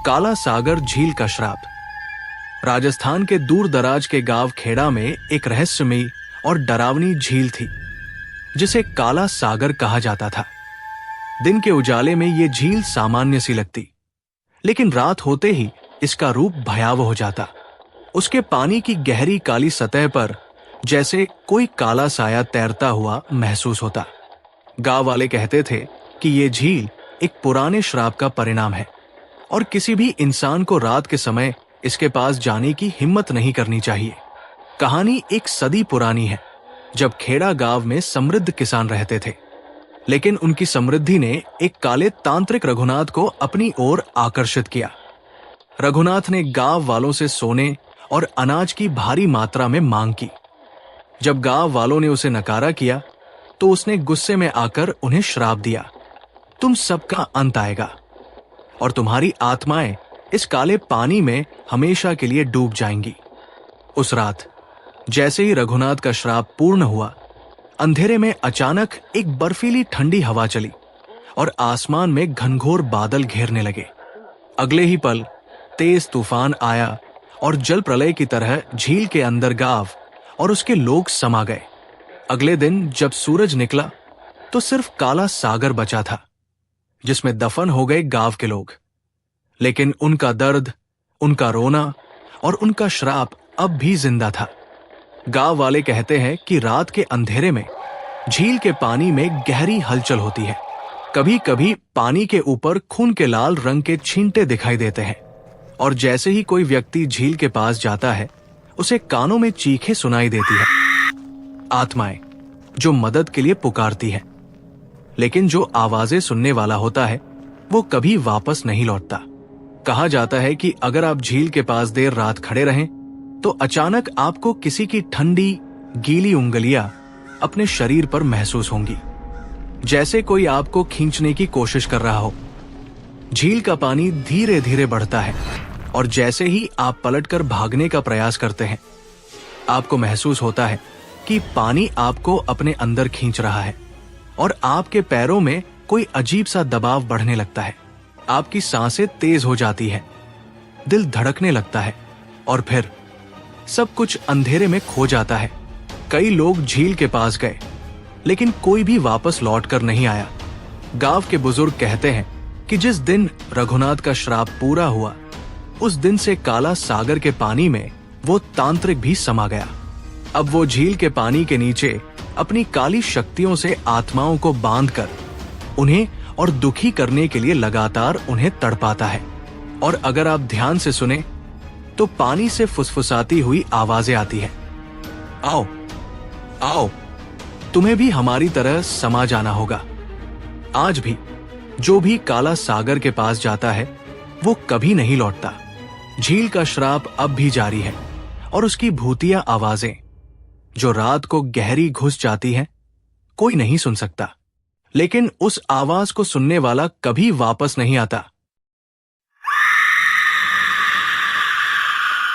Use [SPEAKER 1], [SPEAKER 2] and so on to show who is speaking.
[SPEAKER 1] काला सागर झील का श्राप। राजस्थान के दूर दराज के गांव खेड़ा में एक रहस्यमयी और डरावनी झील थी जिसे काला सागर कहा जाता था। दिन के उजाले में यह झील सामान्य सी लगती, लेकिन रात होते ही इसका रूप भयावह हो जाता। उसके पानी की गहरी काली सतह पर जैसे कोई काला साया तैरता हुआ महसूस होता। गांव वाले कहते थे कि यह झील एक पुराने श्राप का परिणाम है और किसी भी इंसान को रात के समय इसके पास जाने की हिम्मत नहीं करनी चाहिए। कहानी एक सदी पुरानी है, जब खेड़ा गांव में समृद्ध किसान रहते थे, लेकिन उनकी समृद्धि ने एक काले तांत्रिक रघुनाथ को अपनी ओर आकर्षित किया। रघुनाथ ने गांव वालों से सोने और अनाज की भारी मात्रा में मांग की। जब गांव वालों ने उसे नकारा किया तो उसने गुस्से में आकर उन्हें श्राप दिया, तुम सबका अंत आएगा और तुम्हारी आत्माएं इस काले पानी में हमेशा के लिए डूब जाएंगी। उस रात जैसे ही रघुनाथ का श्राप पूर्ण हुआ, अंधेरे में अचानक एक बर्फीली ठंडी हवा चली और आसमान में घनघोर बादल घेरने लगे। अगले ही पल तेज तूफान आया और जल प्रलय की तरह झील के अंदर गांव और उसके लोग समा गए। अगले दिन जब सूरज निकला तो सिर्फ काला सागर बचा था, जिसमें दफन हो गए गांव के लोग। लेकिन उनका दर्द, उनका रोना और उनका श्राप अब भी जिंदा था। गांव वाले कहते हैं कि रात के अंधेरे में झील के पानी में गहरी हलचल होती है। कभी कभी पानी के ऊपर खून के लाल रंग के छींटे दिखाई देते हैं और जैसे ही कोई व्यक्ति झील के पास जाता है, उसे कानों में चीखें सुनाई देती है। आत्माएं जो मदद के लिए पुकारती हैं, लेकिन जो आवाजें सुनने वाला होता है वो कभी वापस नहीं लौटता। कहा जाता है कि अगर आप झील के पास देर रात खड़े रहें तो अचानक आपको किसी की ठंडी गीली उंगलियां अपने शरीर पर महसूस होंगी, जैसे कोई आपको खींचने की कोशिश कर रहा हो। झील का पानी धीरे धीरे बढ़ता है और जैसे ही आप पलटकर भागने का प्रयास करते हैं, आपको महसूस होता है कि पानी आपको अपने अंदर खींच रहा है और आपके पैरों में कोई अजीब सा दबाव बढ़ने लगता है। आपकी सांसें तेज हो जाती हैं, दिल धड़कने लगता है और फिर सब कुछ अंधेरे में खो जाता है। कई लोग झील के पास गए, लेकिन कोई भी वापस लौटकर नहीं आया। गांव के बुजुर्ग कहते हैं कि जिस दिन रघुनाथ का श्राप पूरा हुआ, उस दिन से काला सागर के पानी में वो तांत्रिक भी समा गया। अब वो झील के पानी के नीचे अपनी काली शक्तियों से आत्माओं को बांधकर उन्हें और दुखी करने के लिए लगातार उन्हें तड़पाता है। और अगर आप ध्यान से सुने तो पानी से फुसफुसाती हुई आवाजें आती हैं, आओ आओ, तुम्हें भी हमारी तरह समा जाना होगा। आज भी जो भी काला सागर के पास जाता है वो कभी नहीं लौटता। झील का श्राप अब भी जारी है और उसकी भूतिया आवाजें जो रात को गहरी घुस जाती हैं, कोई नहीं सुन सकता। लेकिन उस आवाज को सुनने वाला कभी वापस नहीं आता।